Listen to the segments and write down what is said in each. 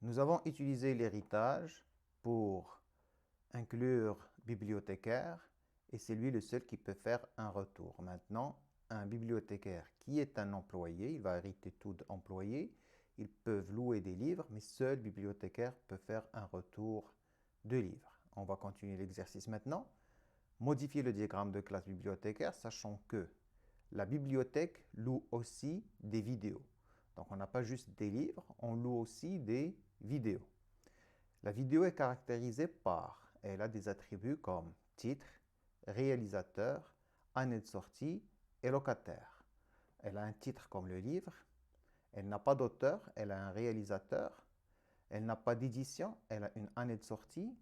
Nous avons utilisé l'héritage pour inclure bibliothécaire et c'est lui le seul qui peut faire un retour. Maintenant, un bibliothécaire qui est un employé, il va hériter tout d'employé, ils peuvent louer des livres, mais seul bibliothécaire peut faire un retour de livres. On va continuer l'exercice maintenant. Modifier le diagramme de classe bibliothécaire, sachant que la bibliothèque loue aussi des vidéos. Donc on n'a pas juste des livres, on loue aussi des vidéos. La vidéo est caractérisée par, elle a des attributs comme titre, réalisateur, année de sortie et locataire. Elle a un titre comme le livre, elle n'a pas d'auteur, elle a un réalisateur, elle n'a pas d'édition, elle a une année de sortie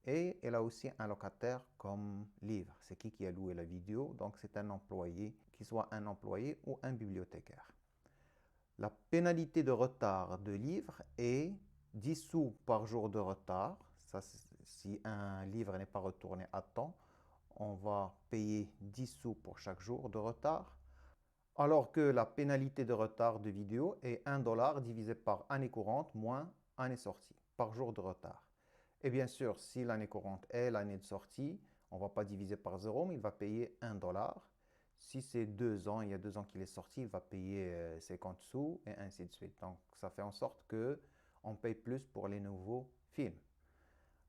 et elle a aussi un locataire comme livre. C'est qui a loué la vidéo, donc c'est un employé, qu'il soit un employé ou un bibliothécaire. La pénalité de retard de livre est 10 sous par jour de retard. Ça, si un livre n'est pas retourné à temps, on va payer 10 sous pour chaque jour de retard. Alors que la pénalité de retard de vidéo est 1 dollar divisé par année courante moins année sortie, par jour de retard. Et bien sûr, si l'année courante est l'année de sortie, on ne va pas diviser par 0, mais il va payer 1 dollar. Si c'est 2 ans, il y a 2 ans qu'il est sorti, il va payer 50 sous et ainsi de suite. Donc, ça fait en sorte qu'on paye plus pour les nouveaux films.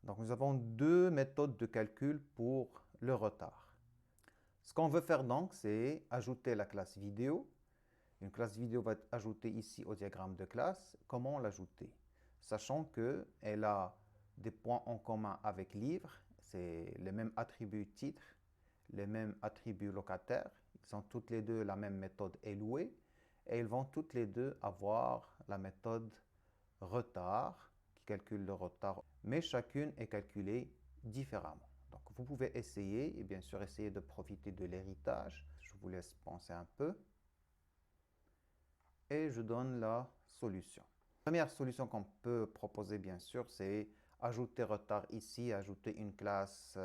Donc, nous avons deux méthodes de calcul pour le retard. Ce qu'on veut faire donc, c'est ajouter la classe vidéo. Une classe vidéo va être ajoutée ici au diagramme de classe. Comment l'ajouter? Sachant qu'elle a des points en commun avec livre, c'est les mêmes attributs titre, les mêmes attributs locataire. Ils ont toutes les deux la même méthode louer et ils vont toutes les deux avoir la méthode retard qui calcule le retard, mais chacune est calculée différemment. Donc vous pouvez essayer et bien sûr essayer de profiter de l'héritage. Je vous laisse penser un peu et je donne la solution. La première solution qu'on peut proposer bien sûr, c'est ajouter retard ici, ajouter une classe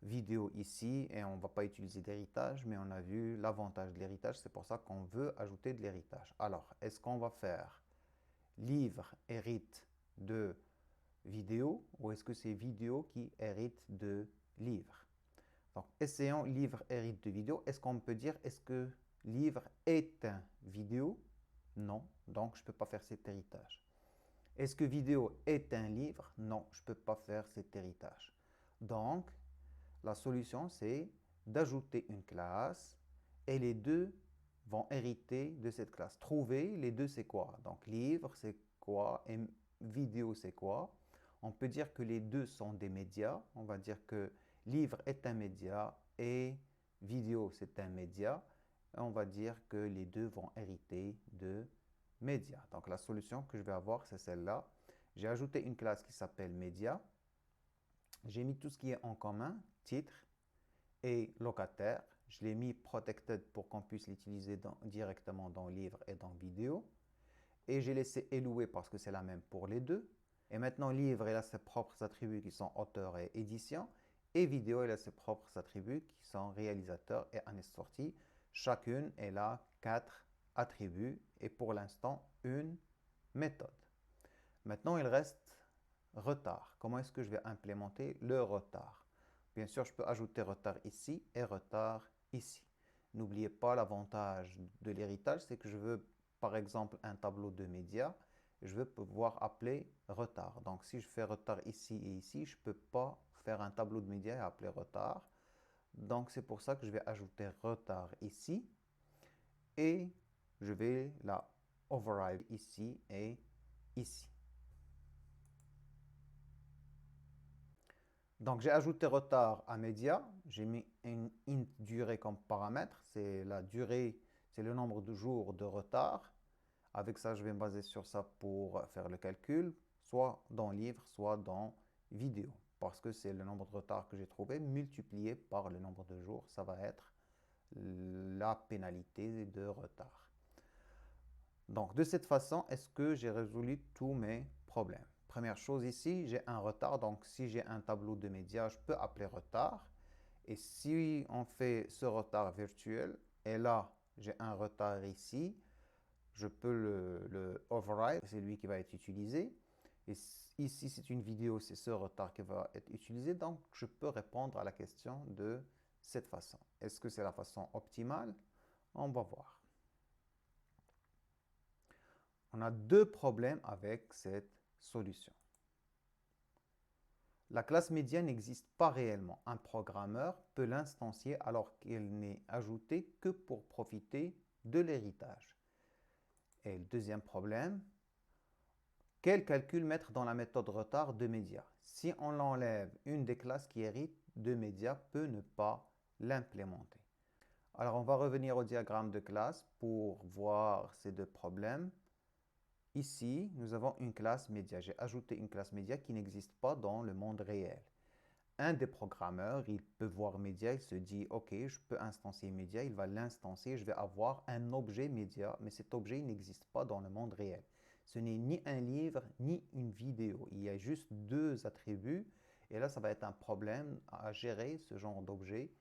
vidéo ici et on ne va pas utiliser d'héritage, mais on a vu l'avantage de l'héritage, c'est pour ça qu'on veut ajouter de l'héritage. Alors, est-ce qu'on va faire livre hérite de vidéo ou est-ce que c'est vidéo qui hérite de livre? Donc, essayons livre hérite de vidéo. Est-ce qu'on peut dire, est-ce que livre est un vidéo? Non, donc je ne peux pas faire cet héritage. Est-ce que vidéo est un livre? Non, je ne peux pas faire cet héritage. Donc, la solution, c'est d'ajouter une classe et les deux vont hériter de cette classe. Trouver les deux, c'est quoi? Donc, livre, c'est quoi? Et vidéo, c'est quoi? On peut dire que les deux sont des médias. On va dire que livre est un média et vidéo, c'est un média. Et on va dire que les deux vont hériter de médias. Donc, la solution que je vais avoir, c'est celle-là. J'ai ajouté une classe qui s'appelle média. J'ai mis tout ce qui est en commun, titre et locataire. Je l'ai mis protected pour qu'on puisse l'utiliser directement dans livre et dans vidéo. Et j'ai laissé louer parce que c'est la même pour les deux. Et maintenant, livre, il a ses propres attributs qui sont auteur et édition. Et vidéo, il a ses propres attributs qui sont réalisateur et année de sortie. Chacune, elle a 4 attributs et pour l'instant, une méthode. Maintenant, il reste retard. Comment est-ce que je vais implémenter le retard? Bien sûr, je peux ajouter retard ici et retard ici. N'oubliez pas l'avantage de l'héritage, c'est que je veux par exemple un tableau de médias. Je veux pouvoir appeler retard. Donc si je fais retard ici et ici, je ne peux pas faire un tableau de médias et appeler retard. Donc c'est pour ça que je vais ajouter retard ici et je vais la override ici et ici. Donc, j'ai ajouté retard à média. J'ai mis une int durée comme paramètre. C'est la durée, c'est le nombre de jours de retard. Avec ça, je vais me baser sur ça pour faire le calcul, soit dans livre, soit dans vidéo. Parce que c'est le nombre de retard que j'ai trouvé multiplié par le nombre de jours. Ça va être la pénalité de retard. Donc, de cette façon, est-ce que j'ai résolu tous mes problèmes? Première chose ici, j'ai un retard. Donc, si j'ai un tableau de médias, je peux appeler retard. Et si on fait ce retard virtuel, et là, j'ai un retard ici, je peux le override, c'est lui qui va être utilisé. Et ici, c'est une vidéo, c'est ce retard qui va être utilisé. Donc, je peux répondre à la question de cette façon. Est-ce que c'est la façon optimale? On va voir. On a deux problèmes avec cette solution. La classe média n'existe pas réellement. Un programmeur peut l'instancier alors qu'elle n'est ajoutée que pour profiter de l'héritage. Et le deuxième problème, quel calcul mettre dans la méthode retard de média? Si on l'enlève, une des classes qui hérite de média peut ne pas l'implémenter. Alors, on va revenir au diagramme de classe pour voir ces deux problèmes. Ici, nous avons une classe média. J'ai ajouté une classe média qui n'existe pas dans le monde réel. Un des programmeurs, il peut voir média, il se dit, OK, je peux instancier média, il va l'instancier, je vais avoir un objet média, mais cet objet n'existe pas dans le monde réel. Ce n'est ni un livre, ni une vidéo. Il y a juste deux attributs, et là, ça va être un problème à gérer ce genre d'objet.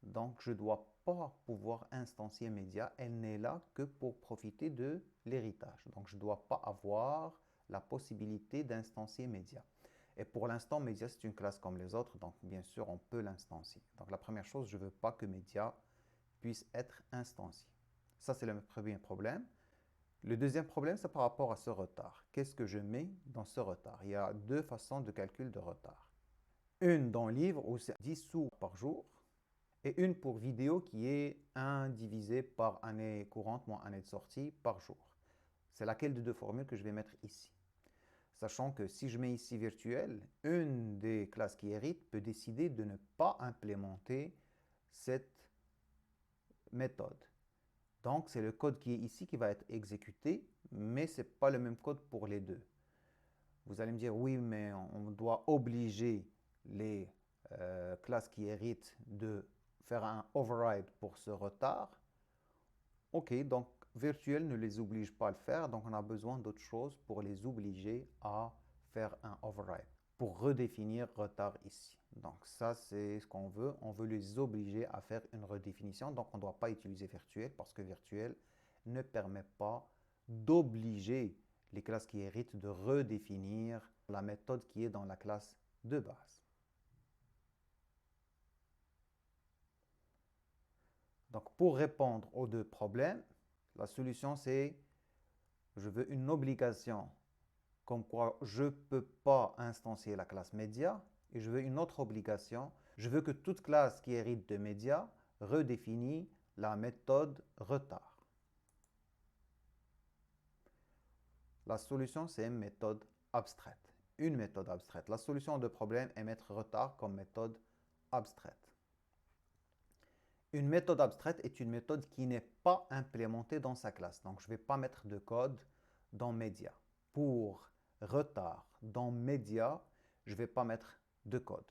Donc, je ne dois pas pouvoir instancier média, elle n'est là que pour profiter de l'héritage. Donc, je ne dois pas avoir la possibilité d'instancier média. Et pour l'instant, média, c'est une classe comme les autres, donc bien sûr, on peut l'instancier. Donc la première chose, je ne veux pas que média puisse être instancié. Ça, c'est le premier problème. Le deuxième problème, c'est par rapport à ce retard. Qu'est-ce que je mets dans ce retard? Il y a deux façons de calcul de retard. Une dans le livre où c'est 10 sous par jour, et une pour vidéo qui est 1 divisé par année courante moins année de sortie par jour. C'est laquelle de deux formules que je vais mettre ici? Sachant que si je mets ici virtuel, une des classes qui héritent peut décider de ne pas implémenter cette méthode. Donc, c'est le code qui est ici qui va être exécuté, mais ce n'est pas le même code pour les deux. Vous allez me dire, oui, mais on doit obliger les classes qui héritent de faire un override pour ce retard. OK, donc virtuel ne les oblige pas à le faire, donc on a besoin d'autre chose pour les obliger à faire un override, pour redéfinir retard ici. Donc ça, c'est ce qu'on veut. On veut les obliger à faire une redéfinition, donc on ne doit pas utiliser virtuel parce que virtuel ne permet pas d'obliger les classes qui héritent de redéfinir la méthode qui est dans la classe de base. Donc, pour répondre aux deux problèmes, la solution c'est je veux une obligation comme quoi je ne peux pas instancier la classe média et je veux une autre obligation. Je veux que toute classe qui hérite de média redéfinit la méthode retard. La solution c'est une méthode abstraite. Une méthode abstraite. La solution de problème est mettre retard comme méthode abstraite. Une méthode abstraite est une méthode qui n'est pas implémentée dans sa classe. Donc, je ne vais pas mettre de code dans média. Pour retard dans média, je ne vais pas mettre de code.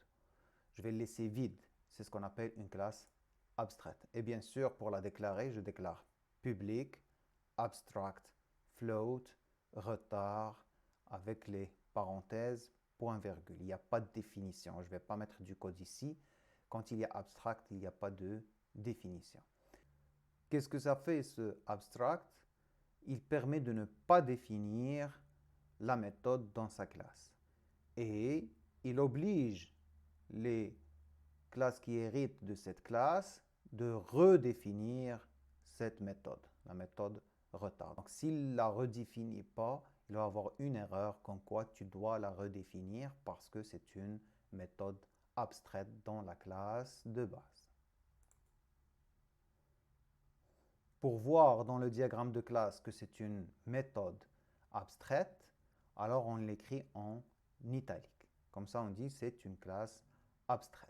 Je vais le laisser vide. C'est ce qu'on appelle une classe abstraite. Et bien sûr, pour la déclarer, je déclare public, abstract, float, retard, avec les parenthèses, point virgule. Il n'y a pas de définition. Je ne vais pas mettre du code ici. Quand il y a abstract, il n'y a pas de définition. Qu'est-ce que ça fait ce abstract? Il permet de ne pas définir la méthode dans sa classe. Et il oblige les classes qui héritent de cette classe de redéfinir cette méthode, la méthode retard. Donc s'il ne la redéfinit pas, il va avoir une erreur comme quoi tu dois la redéfinir parce que c'est une méthode abstraite dans la classe de base. Pour voir dans le diagramme de classe que c'est une méthode abstraite, alors on l'écrit en italique. Comme ça, on dit c'est une classe abstraite.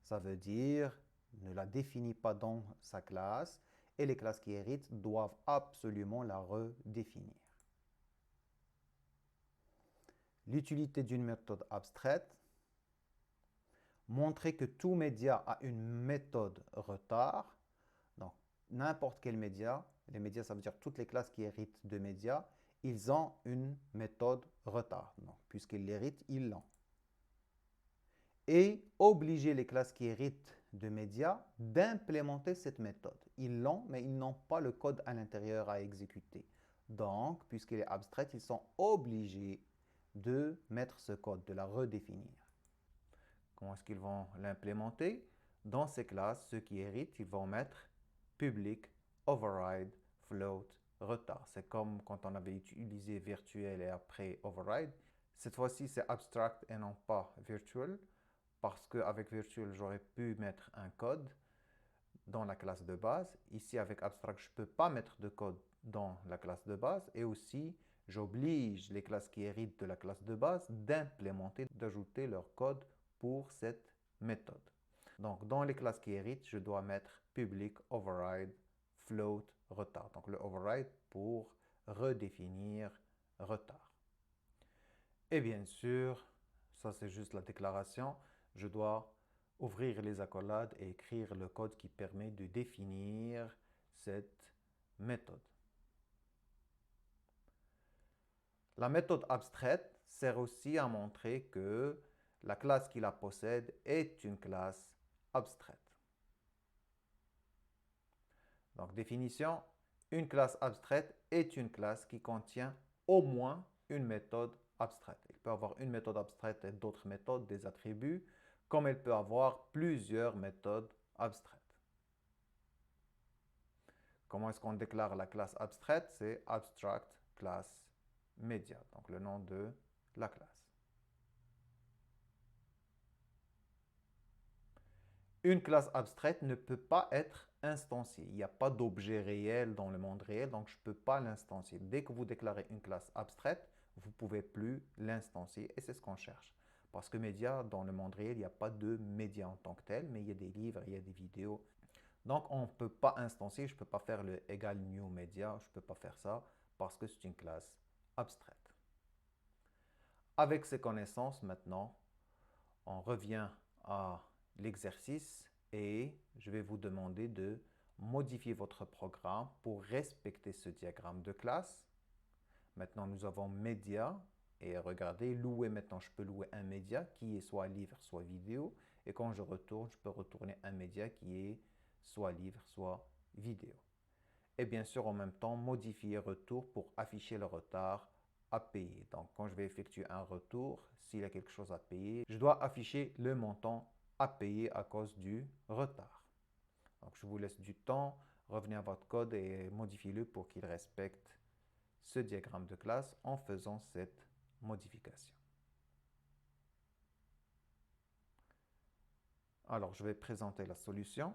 Ça veut dire ne la définit pas dans sa classe et les classes qui héritent doivent absolument la redéfinir. L'utilité d'une méthode abstraite, montrer que tout média a une méthode retard. Donc, n'importe quel média, les médias, ça veut dire toutes les classes qui héritent de médias, ils ont une méthode retard. Donc, puisqu'ils l'héritent, ils l'ont. Et obliger les classes qui héritent de médias d'implémenter cette méthode. Ils l'ont, mais ils n'ont pas le code à l'intérieur à exécuter. Donc, puisqu'il est abstrait, ils sont obligés de mettre ce code, de la redéfinir. Comment est-ce qu'ils vont l'implémenter? Dans ces classes, ceux qui héritent, ils vont mettre public, override, float, retard. C'est comme quand on avait utilisé virtual et après override. Cette fois-ci, c'est abstract et non pas virtual, parce qu'avec virtual, j'aurais pu mettre un code dans la classe de base. Ici, avec abstract, je ne peux pas mettre de code dans la classe de base. Et aussi, j'oblige les classes qui héritent de la classe de base d'implémenter, d'ajouter leur code pour cette méthode. Donc, dans les classes qui héritent, je dois mettre public, override, float, retard. Donc, le override pour redéfinir retard. Et bien sûr, ça c'est juste la déclaration, je dois ouvrir les accolades et écrire le code qui permet de définir cette méthode. La méthode abstraite sert aussi à montrer que la classe qui la possède est une classe abstraite. Donc, définition, une classe abstraite est une classe qui contient au moins une méthode abstraite. Il peut avoir une méthode abstraite et d'autres méthodes, des attributs, comme elle peut avoir plusieurs méthodes abstraites. Comment est-ce qu'on déclare la classe abstraite? C'est abstract class media, donc le nom de la classe. Une classe abstraite ne peut pas être instanciée. Il n'y a pas d'objet réel dans le monde réel, donc je ne peux pas l'instancier. Dès que vous déclarez une classe abstraite, vous ne pouvez plus l'instancier et c'est ce qu'on cherche. Parce que média, dans le monde réel, il n'y a pas de média en tant que tel, mais il y a des livres, il y a des vidéos. Donc on ne peut pas instancier, je ne peux pas faire le égal new media, je ne peux pas faire ça parce que c'est une classe abstraite. Avec ces connaissances maintenant, on revient à l'exercice et je vais vous demander de modifier votre programme pour respecter ce diagramme de classe. Maintenant, nous avons média et regardez, louer maintenant, je peux louer un média qui est soit livre, soit vidéo. Et quand je retourne, je peux retourner un média qui est soit livre, soit vidéo. Et bien sûr, en même temps, modifier retour pour afficher le retard à payer. Donc, quand je vais effectuer un retour, s'il y a quelque chose à payer, je dois afficher le montant à payer à cause du retard. Donc, je vous laisse du temps, revenez à votre code et modifiez-le pour qu'il respecte ce diagramme de classe en faisant cette modification. Alors, je vais présenter la solution.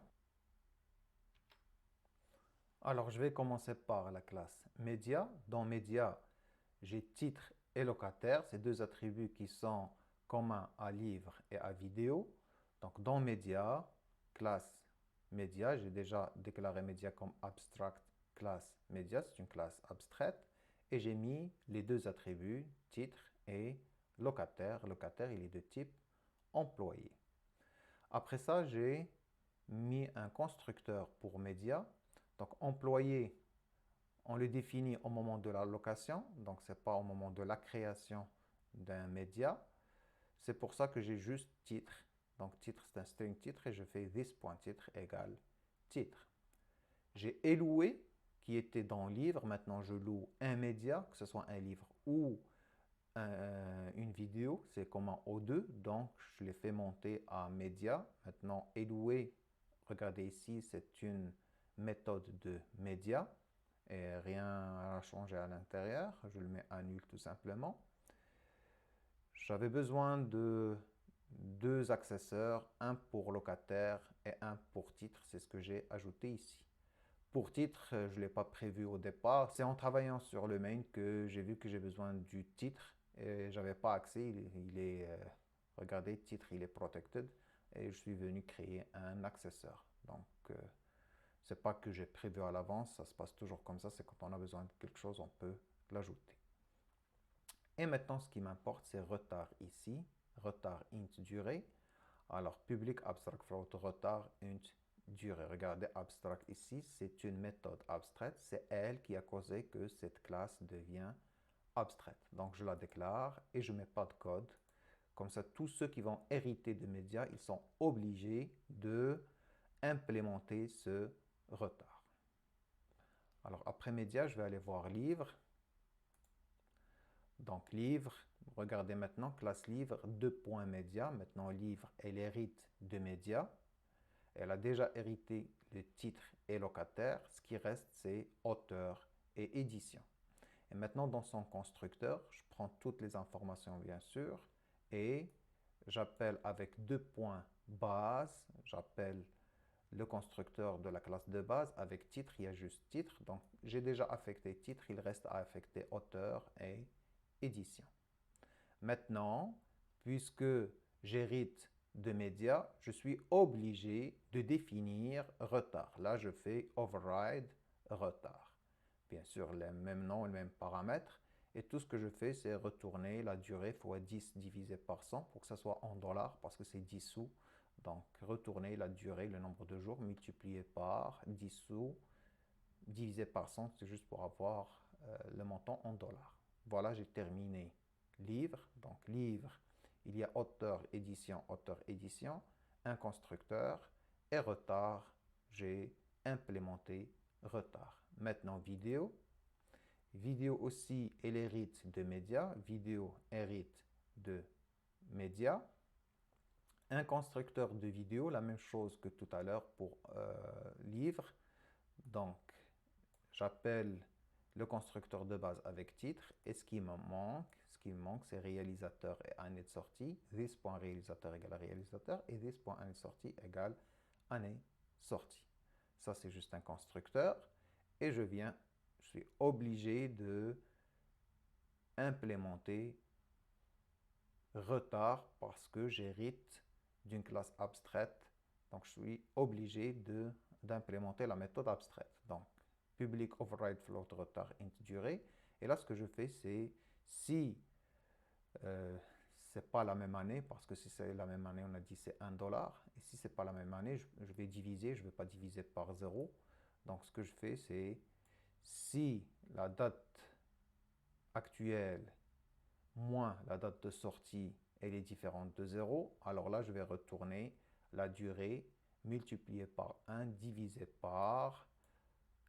Alors, je vais commencer par la classe média. Dans média, j'ai titre et locataire, ces deux attributs qui sont communs à livre et à vidéo. Donc, dans média, classe média, j'ai déjà déclaré média comme abstract class média, c'est une classe abstraite. Et j'ai mis les deux attributs, titre et locataire. Locataire, il est de type employé. Après ça, j'ai mis un constructeur pour média. Donc, employé, on le définit au moment de la location, donc ce n'est pas au moment de la création d'un média. C'est pour ça que j'ai juste titre. Donc, titre, c'est un string titre et je fais this.titre égale titre. J'ai éloué qui était dans livre. Maintenant, je loue un média, que ce soit un livre ou une vidéo. C'est commun aux deux. Donc, je l'ai fait monter à média. Maintenant, éloué, regardez ici, c'est une méthode de média. Et rien à changer à l'intérieur. Je le mets à nul tout simplement. J'avais besoin de deux accesseurs, un pour locataire et un pour titre. C'est ce que j'ai ajouté ici. Pour titre, je ne l'ai pas prévu au départ. C'est en travaillant sur le main que j'ai vu que j'ai besoin du titre et je n'avais pas accès. Regardez, titre, il est protected et je suis venu créer un accesseur. Donc, c'est pas que j'ai prévu à l'avance, ça se passe toujours comme ça. C'est quand on a besoin de quelque chose, on peut l'ajouter. Et maintenant, ce qui m'importe, c'est retard ici. Retard int durée. Alors, public abstract float retard int durée. Regardez, abstract ici, c'est une méthode abstraite. C'est elle qui a causé que cette classe devient abstraite. Donc, je la déclare et je ne mets pas de code. Comme ça, tous ceux qui vont hériter de médias, ils sont obligés de implémenter ce retard. Alors, après média, je vais aller voir livre. Donc livre, regardez maintenant, classe livre, 2.media. Maintenant livre, elle hérite de média. Elle a déjà hérité le titre et locataire. Ce qui reste, c'est auteur et édition. Et maintenant, dans son constructeur, je prends toutes les informations, bien sûr, et j'appelle avec 2.base, j'appelle le constructeur de la classe de base avec titre, il y a juste titre. Donc, j'ai déjà affecté titre, il reste à affecter auteur et édition. Maintenant, puisque j'hérite de médias, je suis obligé de définir retard. Là, je fais override retard. Bien sûr, les mêmes noms, les mêmes paramètres. Et tout ce que je fais, c'est retourner la durée fois 10 divisé par 100 pour que ça soit en dollars parce que c'est 10 sous. Donc, retourner la durée, le nombre de jours multiplié par 10 sous divisé par 100, c'est juste pour avoir le montant en dollars. Voilà, j'ai terminé livre. Donc, livre, il y a auteur, édition, un constructeur et retard, j'ai implémenté retard. Maintenant, vidéo. Vidéo aussi, elle hérite de médias. Vidéo hérite de médias. Un constructeur de vidéo, la même chose que tout à l'heure pour livre. Donc, j'appelle le constructeur de base avec titre. Et ce qui me manque, c'est réalisateur et année de sortie. This.réalisateur égale réalisateur et this.année de sortie égale année sortie. Ça, c'est juste un constructeur. Et je suis obligé de implémenter retard parce que j'hérite d'une classe abstraite. Donc, je suis obligé d'implémenter la méthode abstraite. Donc, public override float retard int durée. Et là, ce que je fais, c'est si c'est pas la même année, parce que si c'est la même année, on a dit c'est $1. Et si c'est pas la même année, je vais diviser, je ne vais pas diviser par 0. Donc, ce que je fais, c'est si la date actuelle moins la date de sortie, elle est différente de 0, alors là, je vais retourner la durée multipliée par 1 divisé par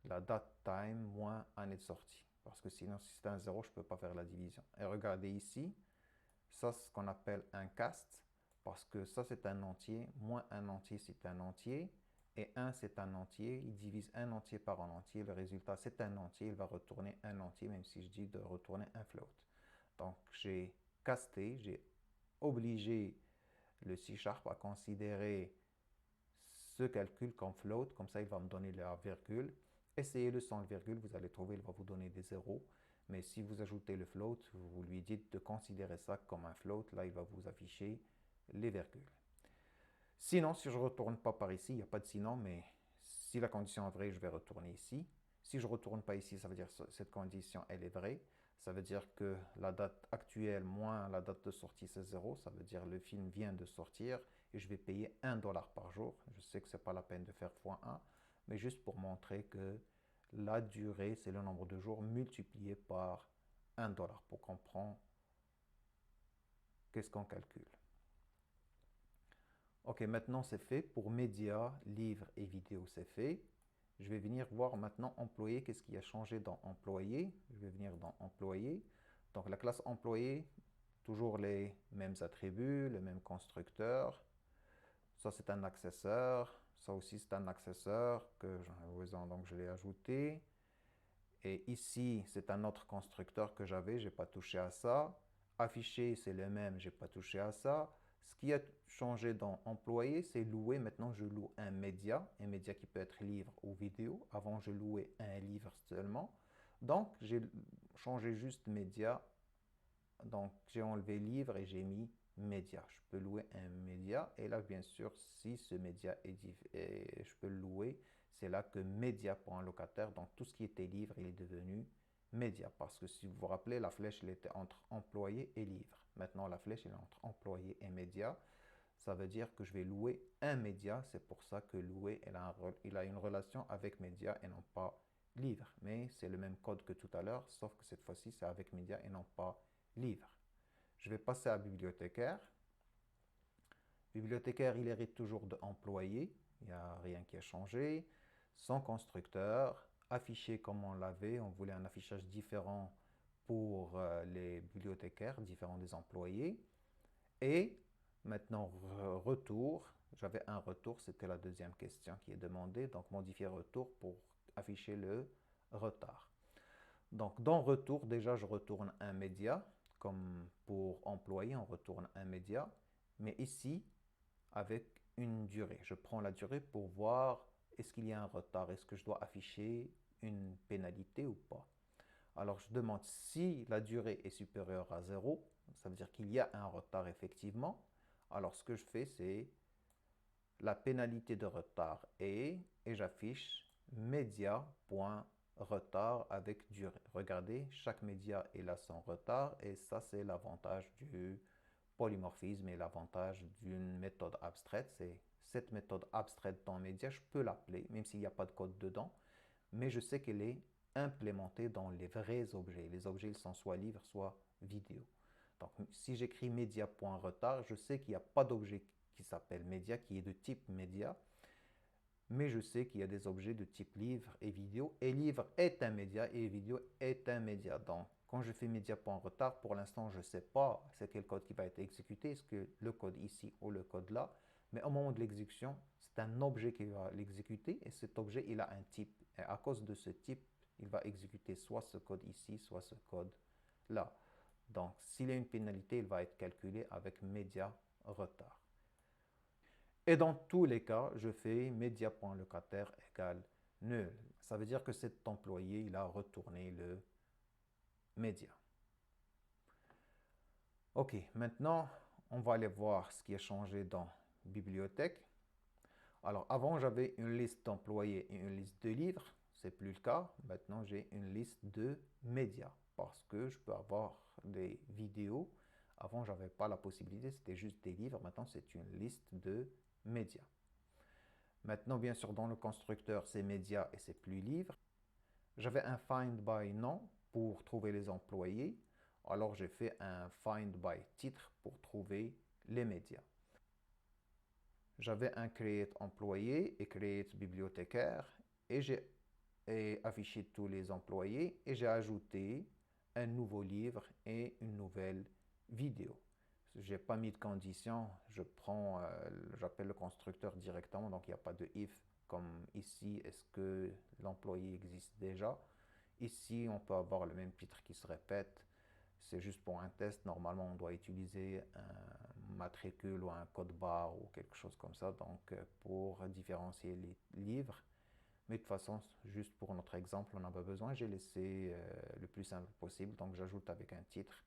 la date time moins année de sortie. Parce que sinon, si c'est un 0, je ne peux pas faire la division. Et regardez ici, ça, c'est ce qu'on appelle un cast, parce que ça, c'est un entier, moins un entier, c'est un entier, et 1, c'est un entier. Il divise un entier par un entier. Le résultat, c'est un entier. Il va retourner un entier, même si je dis de retourner un float. Donc, j'ai casté, j'ai obligé le C# à considérer ce calcul comme float. Comme ça, il va me donner la virgule. Essayez-le sans le virgule, vous allez trouver, il va vous donner des zéros. Mais si vous ajoutez le float, vous lui dites de considérer ça comme un float. Là, il va vous afficher les virgules. Sinon, si je ne retourne pas par ici, il n'y a pas de sinon, mais si la condition est vraie, je vais retourner ici. Si je ne retourne pas ici, ça veut dire que cette condition, elle est vraie. Ça veut dire que la date actuelle moins la date de sortie, c'est 0. Ça veut dire que le film vient de sortir et je vais payer $1 par jour. Je sais que ce n'est pas la peine de faire x1, mais juste pour montrer que la durée, c'est le nombre de jours multiplié par $1 pour comprendre qu'est-ce qu'on calcule. Ok, maintenant c'est fait. Pour médias, livres et vidéos, c'est fait. Je vais venir voir maintenant employé. Qu'est-ce qui a changé dans employé? Je vais venir dans employé. Donc la classe employé, toujours les mêmes attributs, le même constructeur. Ça c'est un accesseur. Ça aussi c'est un accesseur que j'en ai besoin, donc je l'ai ajouté. Et ici c'est un autre constructeur que j'avais, je n'ai pas touché à ça. Affiché c'est le même, je n'ai pas touché à ça. Ce qui a changé dans employé, c'est louer. Maintenant, je loue un média qui peut être livre ou vidéo. Avant, je louais un livre seulement. Donc, j'ai changé juste média. Donc, j'ai enlevé livre et j'ai mis média. Je peux louer un média. Et là, bien sûr, si ce média je peux le louer, c'est là que média pour un locataire. Donc, tout ce qui était livre, il est devenu média. Parce que si vous vous rappelez, la flèche, elle était entre employé et livre. Maintenant, la flèche, elle est entre employé et média. Ça veut dire que je vais louer un média. C'est pour ça que louer, il a une relation avec média et non pas livre. Mais c'est le même code que tout à l'heure, sauf que cette fois-ci, c'est avec média et non pas livre. Je vais passer à bibliothécaire. Bibliothécaire, il hérite toujours de employé. Il n'y a rien qui a changé. Son constructeur, affiché comme on l'avait. On voulait un affichage différent pour les bibliothécaires, différents des employés. Et maintenant, retour. J'avais un retour, c'était la deuxième question qui est demandée. Donc, modifier retour pour afficher le retard. Donc, dans retour, déjà, je retourne un média. Comme pour employé, on retourne un média. Mais ici, avec une durée. Je prends la durée pour voir est-ce qu'il y a un retard, est-ce que je dois afficher une pénalité ou pas. Alors, je demande si la durée est supérieure à 0, ça veut dire qu'il y a un retard effectivement. Alors, ce que je fais, c'est la pénalité de retard est, et j'affiche média.retard avec durée. Regardez, chaque média est là son retard et ça, c'est l'avantage du polymorphisme et l'avantage d'une méthode abstraite. C'est cette méthode abstraite dans média, je peux l'appeler, même s'il n'y a pas de code dedans, mais je sais qu'elle est implémentée dans les vrais objets. Les objets, ils sont soit livres, soit vidéo. Donc, si j'écris média.retard, je sais qu'il n'y a pas d'objet qui s'appelle média, qui est de type média, mais je sais qu'il y a des objets de type livre et vidéo, et livre est un média et vidéo est un média. Donc, quand je fais média.retard, pour l'instant, je ne sais pas c'est quel code qui va être exécuté, est-ce que le code ici ou le code là, mais au moment de l'exécution, c'est un objet qui va l'exécuter, et cet objet, il a un type. Et à cause de ce type, il va exécuter soit ce code ici, soit ce code là. Donc, s'il y a une pénalité, il va être calculé avec média retard. Et dans tous les cas, je fais média.locataire égale nul. Ça veut dire que cet employé, il a retourné le média. Ok, maintenant, on va aller voir ce qui a changé dans bibliothèque. Alors, avant, j'avais une liste d'employés et une liste de livres. C'est plus le cas. Maintenant, j'ai une liste de médias parce que je peux avoir des vidéos. Avant, je n'avais pas la possibilité, c'était juste des livres. Maintenant, c'est une liste de médias. Maintenant, bien sûr, dans le constructeur, c'est médias et c'est plus livres. J'avais un find by nom pour trouver les employés. Alors, j'ai fait un find by titre pour trouver les médias. J'avais un create employé et create bibliothécaire et j'ai affiché tous les employés et j'ai ajouté un nouveau livre et une nouvelle vidéo. Je n'ai pas mis de condition, j'appelle le constructeur directement, donc il n'y a pas de if comme ici, est-ce que l'employé existe déjà. Ici, on peut avoir le même titre qui se répète, c'est juste pour un test. Normalement, on doit utiliser un matricule ou un code barre ou quelque chose comme ça, donc pour différencier les livres. Mais de toute façon, juste pour notre exemple, on n'a pas besoin. J'ai laissé le plus simple possible, donc j'ajoute avec un titre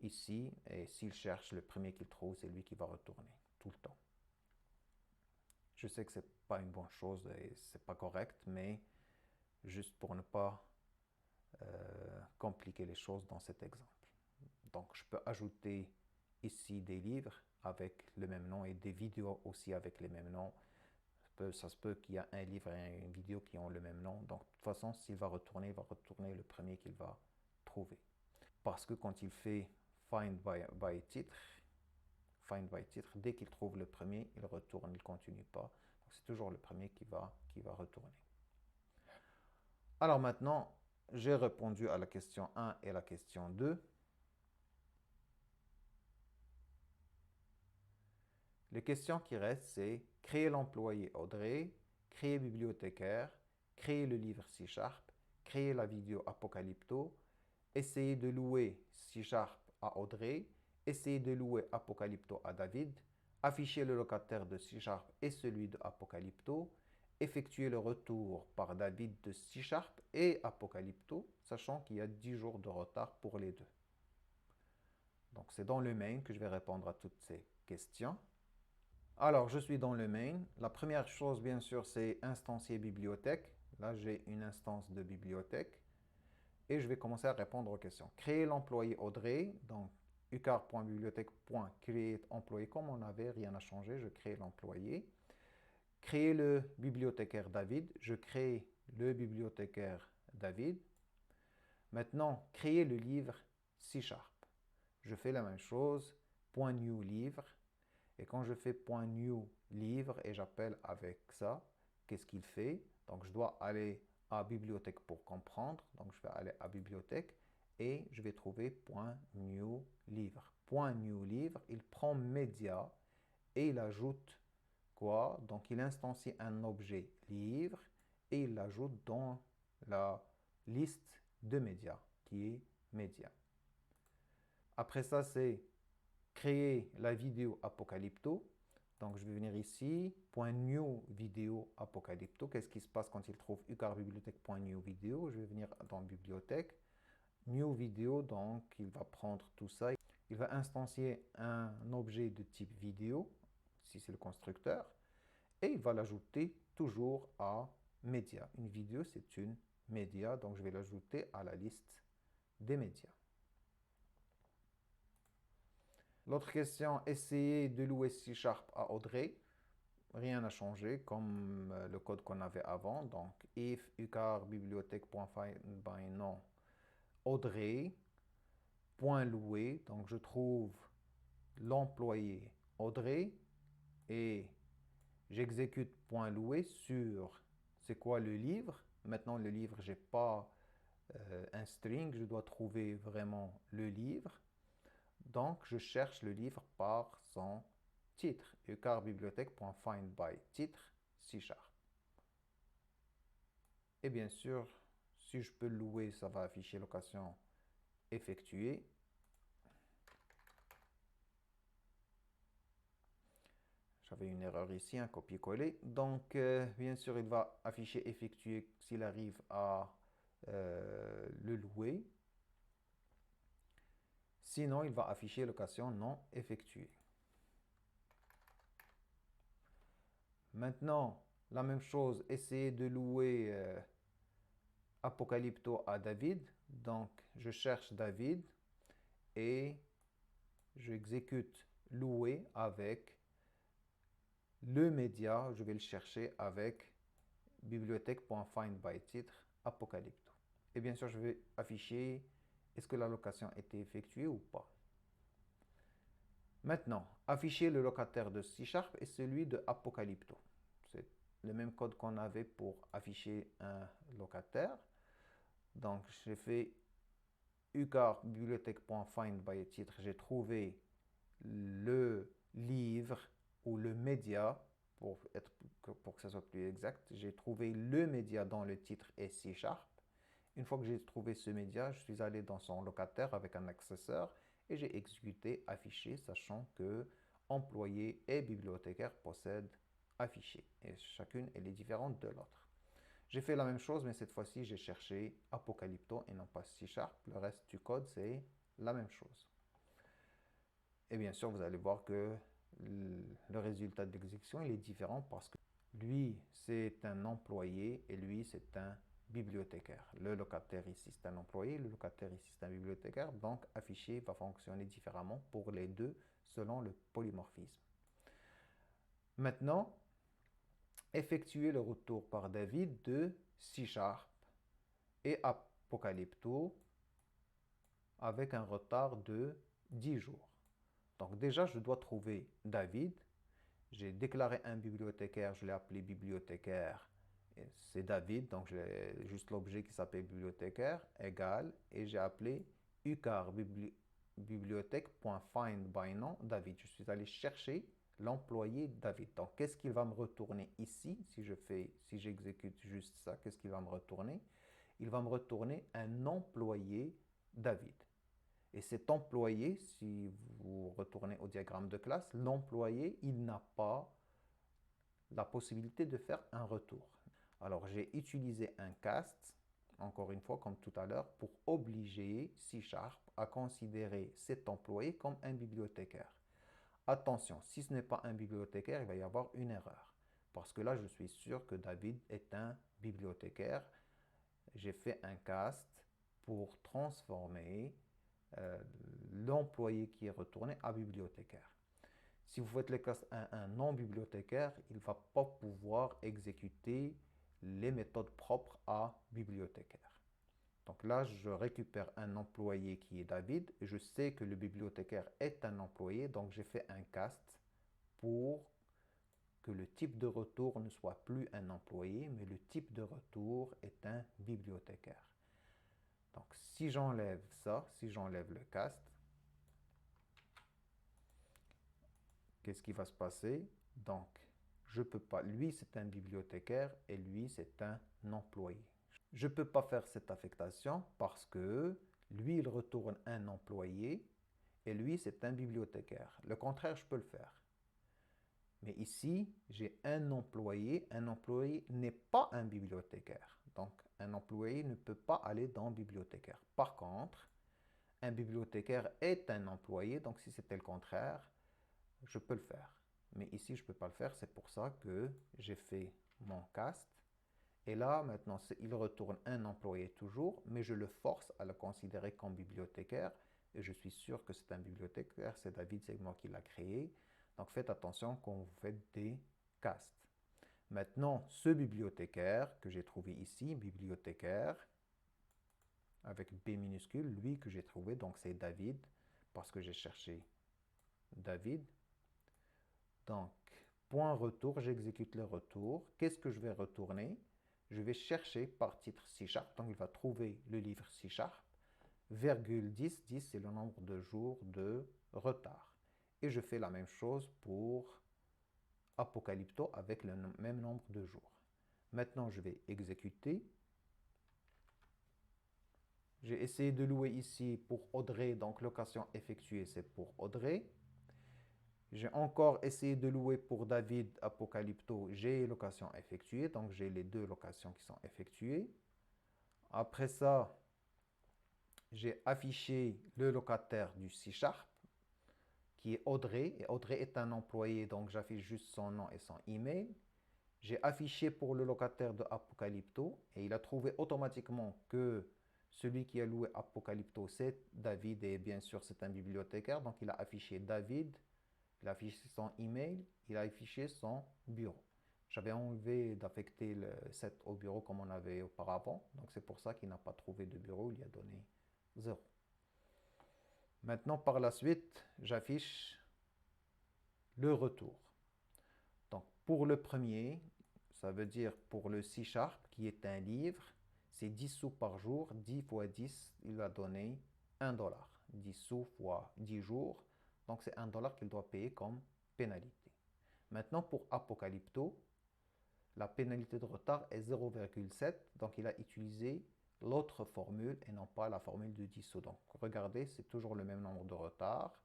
ici, et s'il cherche le premier qu'il trouve, c'est lui qui va retourner tout le temps. Je sais que ce n'est pas une bonne chose et ce n'est pas correct, mais juste pour ne pas compliquer les choses dans cet exemple. Donc, je peux ajouter ici des livres avec le même nom et des vidéos aussi avec les mêmes noms. Ça se peut qu'il y a un livre et une vidéo qui ont le même nom. Donc, de toute façon, s'il va retourner, il va retourner le premier qu'il va trouver. Parce que quand il fait find by titre, dès qu'il trouve le premier, il retourne, il ne continue pas. C'est toujours le premier qui va retourner. Alors maintenant, j'ai répondu à la question 1 et la question 2. Les questions qui restent, c'est créer l'employé Audrey, créer bibliothécaire, créer le livre C#, créer la vidéo Apocalypto, essayer de louer C# à Audrey, essayer de louer Apocalypto à David, afficher le locataire de C# et celui de Apocalypto, effectuer le retour par David de C# et Apocalypto, sachant qu'il y a 10 jours de retard pour les deux. Donc c'est dans le main que je vais répondre à toutes ces questions. Alors, je suis dans le main. La première chose, bien sûr, c'est instancier bibliothèque. Là, j'ai une instance de bibliothèque. Et je vais commencer à répondre aux questions. Créer l'employé Audrey. Donc, ucar.bibliothèque.create employé. Comme on n'avait rien à changer, je crée l'employé. Créer le bibliothécaire David. Je crée le bibliothécaire David. Maintenant, créer le livre C#. Je fais la même chose. .new livre. Et quand je fais .new livre et j'appelle avec ça, qu'est-ce qu'il fait? Donc, je dois aller à bibliothèque pour comprendre. Donc, je vais aller à bibliothèque et je vais trouver .new livre. .new livre, il prend média et il ajoute quoi? Donc il instancie un objet livre et il l'ajoute dans la liste de médias qui est média. Après ça, c'est créer la vidéo Apocalypto. Donc je vais venir ici, .new vidéo Apocalypto. Qu'est-ce qui se passe quand il trouve ucarbibliothèque.new vidéo? Je vais venir dans bibliothèque. New vidéo, donc il va prendre tout ça. Il va instancier un objet de type vidéo, si c'est le constructeur, et il va l'ajouter toujours à média. Une vidéo, c'est une média, donc je vais l'ajouter à la liste des médias. L'autre question, essayer de louer C# à Audrey. Rien n'a changé, comme le code qu'on avait avant. Donc, if ucarbibliothèque.findByNom Audrey, .louer. Donc, je trouve l'employé Audrey et j'exécute .louer sur, c'est quoi le livre? Maintenant, le livre, je n'ai pas un string, je dois trouver vraiment le livre. Donc, je cherche le livre par son titre. ucarbibliothèque.findByTitre C#. Et bien sûr, si je peux le louer, ça va afficher location effectuée. J'avais une erreur ici, un copier-coller. Donc, bien sûr, il va afficher effectué s'il arrive à le louer. Sinon, il va afficher location non effectuée. Maintenant, la même chose, essayer de louer Apocalypto à David. Donc, je cherche David et j'exécute louer avec le média. Je vais le chercher avec bibliothèque.findByTitre Apocalypto. Et bien sûr, je vais afficher est-ce que la location a été effectuée ou pas. Maintenant, afficher le locataire de C# et celui de Apocalypto. C'est le même code qu'on avait pour afficher un locataire. Donc, j'ai fait ucar bibliothèque.findByTitre. J'ai trouvé le livre ou le média, pour que ça soit plus exact. J'ai trouvé le média dans le titre et C#. Une fois que j'ai trouvé ce média, je suis allé dans son locataire avec un accesseur et j'ai exécuté afficher, sachant que employé et bibliothécaire possèdent afficher. Et chacune, elle est différente de l'autre. J'ai fait la même chose, mais cette fois-ci, j'ai cherché Apocalypto et non pas C#. Le reste du code, c'est la même chose. Et bien sûr, vous allez voir que le résultat d'exécution, il est différent parce que lui, c'est un employé et lui, c'est un bibliothécaire. Le locataire ici, c'est un employé, le locataire ici, c'est un bibliothécaire. Donc, afficher va fonctionner différemment pour les deux selon le polymorphisme. Maintenant, effectuer le retour par David de C# et Apocalypto avec un retard de 10 jours. Donc déjà, je dois trouver David. J'ai déclaré un bibliothécaire, je l'ai appelé bibliothécaire. C'est David, donc j'ai juste l'objet qui s'appelle bibliothécaire, égal, et j'ai appelé ucar bibliothèque.findByNom David. Je suis allé chercher l'employé David. Donc, qu'est-ce qu'il va me retourner ici si j'exécute juste ça, qu'est-ce qu'il va me retourner? Il va me retourner un employé David. Et cet employé, si vous retournez au diagramme de classe, l'employé, il n'a pas la possibilité de faire un retour. Alors, j'ai utilisé un cast, encore une fois, comme tout à l'heure, pour obliger C# à considérer cet employé comme un bibliothécaire. Attention, si ce n'est pas un bibliothécaire, il va y avoir une erreur. Parce que là, je suis sûr que David est un bibliothécaire. J'ai fait un cast pour transformer l'employé qui est retourné à bibliothécaire. Si vous faites le cast à un non-bibliothécaire, il ne va pas pouvoir exécuter les méthodes propres à bibliothécaire. Donc là, je récupère un employé qui est David et je sais que le bibliothécaire est un employé, donc j'ai fait un cast pour que le type de retour ne soit plus un employé, mais le type de retour est un bibliothécaire. Donc, si j'enlève ça, si j'enlève le cast, qu'est-ce qui va se passer? Donc, je peux pas. Lui, c'est un bibliothécaire et lui, c'est un employé. Je ne peux pas faire cette affectation parce que lui, il retourne un employé et lui, c'est un bibliothécaire. Le contraire, je peux le faire. Mais ici, j'ai un employé. Un employé n'est pas un bibliothécaire. Donc, un employé ne peut pas aller dans bibliothécaire. Par contre, un bibliothécaire est un employé. Donc, si c'était le contraire, je peux le faire. Mais ici, je ne peux pas le faire. C'est pour ça que j'ai fait mon cast. Et là, maintenant, il retourne un employé toujours, mais je le force à le considérer comme bibliothécaire. Et je suis sûr que c'est un bibliothécaire, c'est David, c'est moi qui l'a créé. Donc faites attention quand vous faites des castes. Maintenant, ce bibliothécaire que j'ai trouvé ici, bibliothécaire, avec B minuscule, lui que j'ai trouvé, donc c'est David, parce que j'ai cherché David. Donc, point retour, j'exécute le retour. Qu'est-ce que je vais retourner? Je vais chercher par titre C#, donc il va trouver le livre C#, virgule 10, 10 c'est le nombre de jours de retard. Et je fais la même chose pour Apocalypto avec le même nombre de jours. Maintenant, je vais exécuter. J'ai essayé de louer ici pour Audrey, donc location effectuée, c'est pour Audrey. J'ai encore essayé de louer pour David Apocalypto, j'ai location effectuée, donc j'ai les deux locations qui sont effectuées. Après ça, j'ai affiché le locataire du C#, qui est Audrey, et Audrey est un employé, donc j'affiche juste son nom et son email. J'ai affiché pour le locataire de Apocalypto, et il a trouvé automatiquement que celui qui a loué Apocalypto, c'est David, et bien sûr c'est un bibliothécaire, donc il a affiché David. Il a affiché son email, il a affiché son bureau. J'avais enlevé d'affecter le set au bureau comme on avait auparavant. Donc c'est pour ça qu'il n'a pas trouvé de bureau, il a donné 0. Maintenant par la suite, j'affiche le retour. Donc pour le premier, ça veut dire pour le C# qui est un livre, c'est 10 sous par jour. 10 fois 10, il a donné 1 dollar. 10 sous fois 10 jours, donc c'est 1 dollar qu'il doit payer comme pénalité. Maintenant, pour Apocalypto, la pénalité de retard est 0,7, donc il a utilisé l'autre formule et non pas la formule de 10 sous. Donc regardez, c'est toujours le même nombre de retards.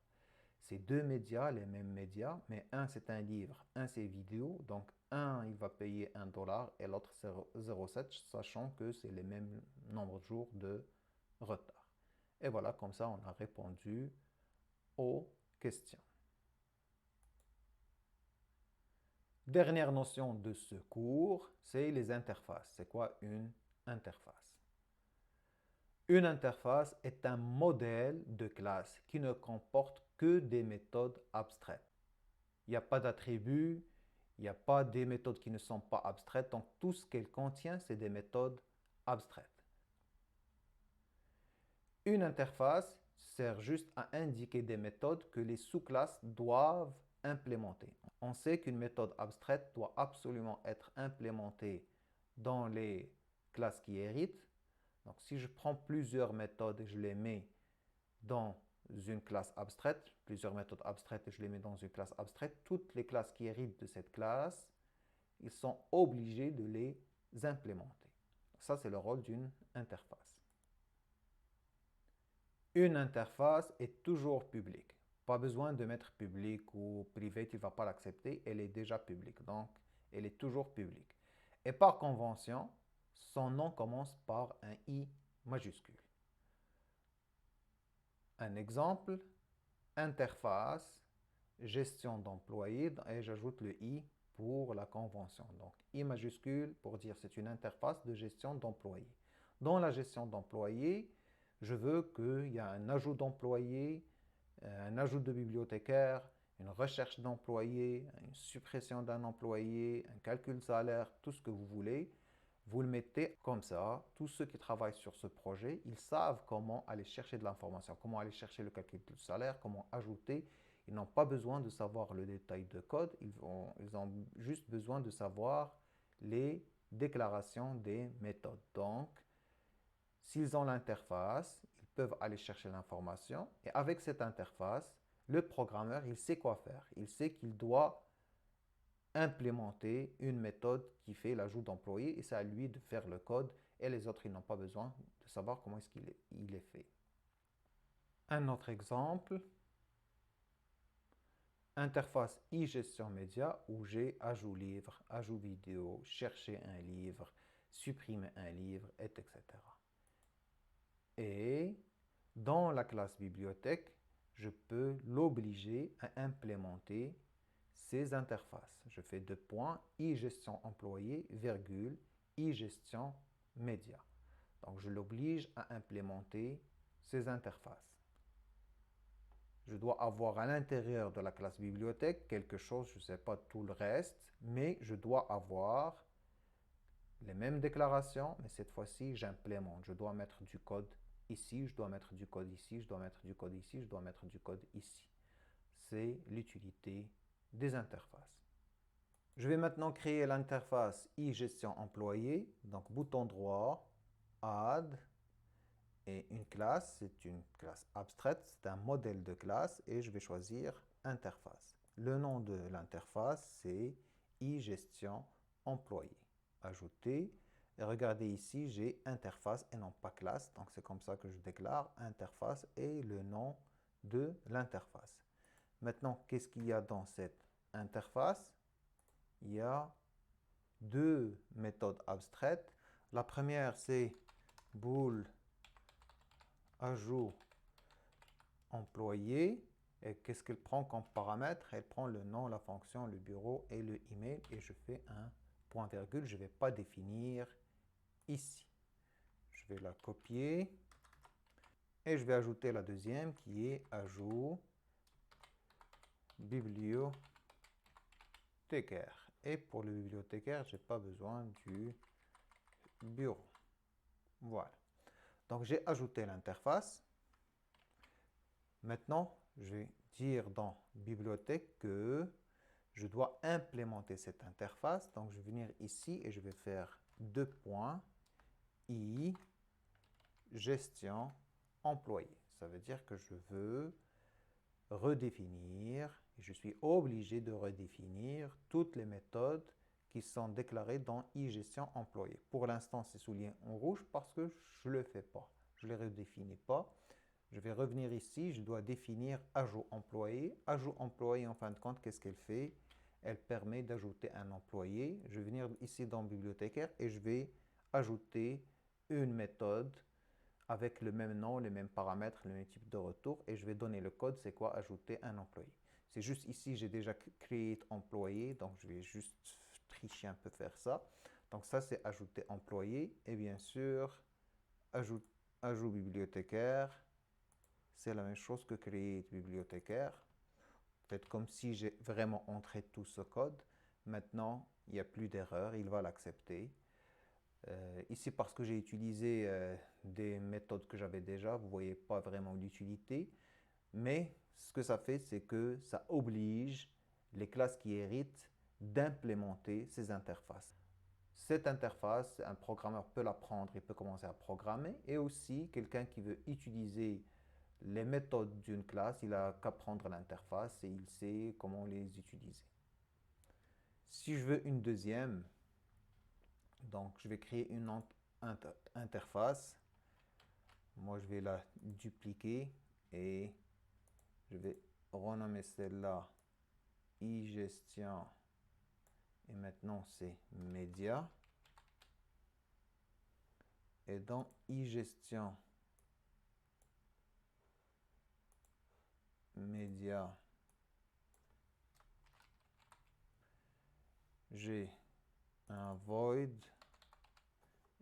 C'est deux médias, les mêmes médias, mais un c'est un livre, un c'est vidéo. Donc un il va payer 1 dollar et l'autre c'est 0,7, sachant que c'est les mêmes nombres de jours de retard. Et voilà, comme ça on a répondu aux questions. Dernière notion de ce cours, c'est les interfaces. C'est quoi une interface? Une interface est un modèle de classe qui ne comporte que des méthodes abstraites. Il n'y a pas d'attributs, il n'y a pas des méthodes qui ne sont pas abstraites. Donc tout ce qu'elle contient, c'est des méthodes abstraites. Une interface sert juste à indiquer des méthodes que les sous-classes doivent implémenter. On sait qu'une méthode abstraite doit absolument être implémentée dans les classes qui héritent. Donc si je prends plusieurs méthodes et je les mets dans une classe abstraite, plusieurs méthodes abstraites et je les mets dans une classe abstraite, toutes les classes qui héritent de cette classe, ils sont obligés de les implémenter. Ça, c'est le rôle d'une interface. Une interface est toujours publique. Pas besoin de mettre public ou privé, tu ne vas pas l'accepter, elle est déjà publique, donc elle est toujours publique. Et par convention, son nom commence par un I majuscule. Un exemple, interface, gestion d'employés, et j'ajoute le I pour la convention. Donc I majuscule pour dire c'est une interface de gestion d'employés. Dans la gestion d'employés, je veux qu'il y ait un ajout d'employés, un ajout de bibliothécaire, une recherche d'employés, une suppression d'un employé, un calcul de salaire, tout ce que vous voulez. Vous le mettez comme ça. Tous ceux qui travaillent sur ce projet, ils savent comment aller chercher de l'information, comment aller chercher le calcul de salaire, comment ajouter. Ils n'ont pas besoin de savoir le détail de code, ils ont juste besoin de savoir les déclarations des méthodes. Donc, S'ils ont l'interface, ils peuvent aller chercher l'information et avec cette interface, le programmeur, il sait quoi faire. Il sait qu'il doit implémenter une méthode qui fait l'ajout d'employés et c'est à lui de faire le code et les autres, ils n'ont pas besoin de savoir comment est-ce qu'il est fait. Un autre exemple, interface e-gestion média où j'ai ajout livre, ajout vidéo, chercher un livre, supprimer un livre, etc. Et dans la classe bibliothèque, je peux l'obliger à implémenter ces interfaces. Je fais deux points, e-gestion employé, virgule, e-gestion média. Donc je l'oblige à implémenter ces interfaces. Je dois avoir à l'intérieur de la classe bibliothèque quelque chose, je ne sais pas tout le reste, mais je dois avoir les mêmes déclarations, mais cette fois-ci, j'implémente. Je dois mettre du code ici, je dois mettre du code ici, je dois mettre du code ici, je dois mettre du code ici. C'est l'utilité des interfaces. Je vais maintenant créer l'interface e-gestion employé. Donc, bouton droit, Add, et une classe, c'est une classe abstraite, c'est un modèle de classe et je vais choisir interface. Le nom de l'interface, c'est e-gestion employé. Ajouter. Et regardez ici, j'ai interface et non pas classe. Donc c'est comme ça que je déclare interface et le nom de l'interface. Maintenant, qu'est-ce qu'il y a dans cette interface? Il y a deux méthodes abstraites. La première, c'est bool ajout employé. Et qu'est-ce qu'elle prend comme paramètre? Elle prend le nom, la fonction, le bureau et le email. Et je fais un point virgule. Je ne vais pas définir ici. Je vais la copier. Et je vais ajouter la deuxième qui est ajout bibliothécaire. Et pour le bibliothécaire, je n'ai pas besoin du bureau. Voilà. Donc j'ai ajouté l'interface. Maintenant, je vais dire dans bibliothèque que je dois implémenter cette interface. Donc, je vais venir ici et je vais faire deux points, i, gestion, employé. Ça veut dire que je veux redéfinir, et je suis obligé de redéfinir toutes les méthodes qui sont déclarées dans i-gestion employé. Pour l'instant, c'est souligné en rouge parce que je ne le fais pas. Je ne les redéfinis pas. Je vais revenir ici, je dois définir ajout employé. Ajout employé, en fin de compte, qu'est-ce qu'elle fait? Elle permet d'ajouter un employé. Je vais venir ici dans bibliothécaire et je vais ajouter une méthode avec le même nom, les mêmes paramètres, le même type de retour et je vais donner le code, c'est quoi? Ajouter un employé. C'est juste ici, j'ai déjà créé employé, donc je vais juste tricher un peu, faire ça. Donc ça, c'est ajouter employé et bien sûr, ajout bibliothécaire. C'est la même chose que créer bibliothécaire. Faites comme si j'ai vraiment entré tout ce code. Maintenant, il n'y a plus d'erreur, il va l'accepter. Ici, parce que j'ai utilisé des méthodes que j'avais déjà, vous ne voyez pas vraiment l'utilité. Mais ce que ça fait, c'est que ça oblige les classes qui héritent d'implémenter ces interfaces. Cette interface, un programmeur peut la prendre, il peut commencer à programmer. Et aussi, quelqu'un qui veut utiliser les méthodes d'une classe, il n'a qu'à prendre l'interface et il sait comment les utiliser. Si je veux une deuxième, donc je vais créer une interface. Moi, je vais la dupliquer et je vais renommer celle-là e-gestion et maintenant c'est média. Et dans e-gestion média, j'ai un void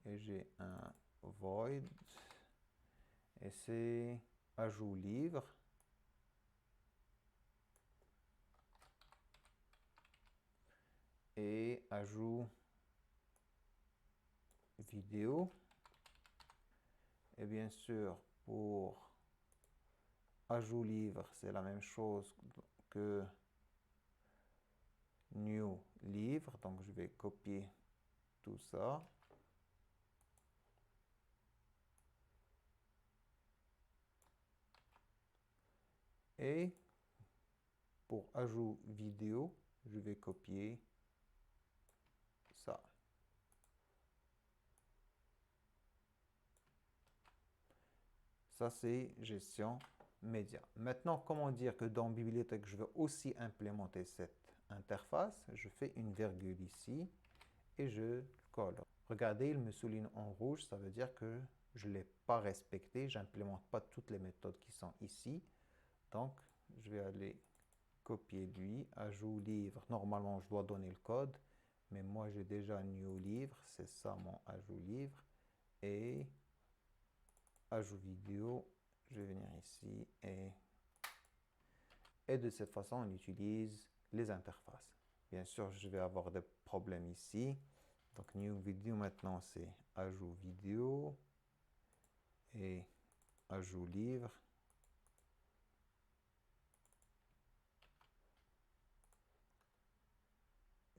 et j'ai un void et c'est ajout livre et ajout vidéo et bien sûr pour ajout livre c'est la même chose que new livre, donc je vais copier tout ça Et pour ajout vidéo, je vais copier ça. Ça, c'est gestion média. Maintenant, comment dire que dans bibliothèque, je veux aussi implémenter cette interface? Je fais une virgule ici et je colle. Regardez, il me souligne en rouge, ça veut dire que je ne l'ai pas respecté, je n'implémente pas toutes les méthodes qui sont ici. Donc, je vais aller copier lui, ajout livre. Normalement, je dois donner le code, mais moi, j'ai déjà new livre, c'est ça mon ajout livre. Et ajout vidéo, je vais venir ici et de cette façon, on utilise les interfaces. Bien sûr, je vais avoir des problèmes ici. Donc, new vidéo, maintenant, c'est ajout vidéo et ajout livre.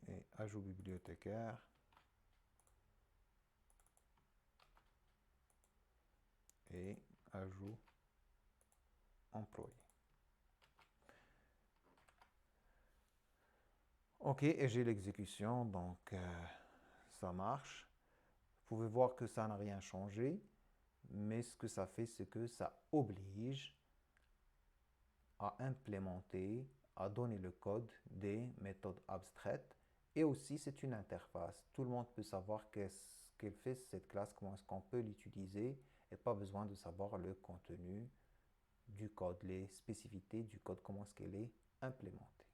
Et ajout bibliothécaire. Et ajout employé. OK, et j'ai l'exécution, donc ça marche. Vous pouvez voir que ça n'a rien changé, mais ce que ça fait, c'est que ça oblige à implémenter, à donner le code des méthodes abstraites. Et aussi, c'est une interface. Tout le monde peut savoir qu'est-ce qu'elle fait cette classe, comment est-ce qu'on peut l'utiliser, et pas besoin de savoir le contenu du code, les spécificités du code, comment est-ce qu'elle est implémentée.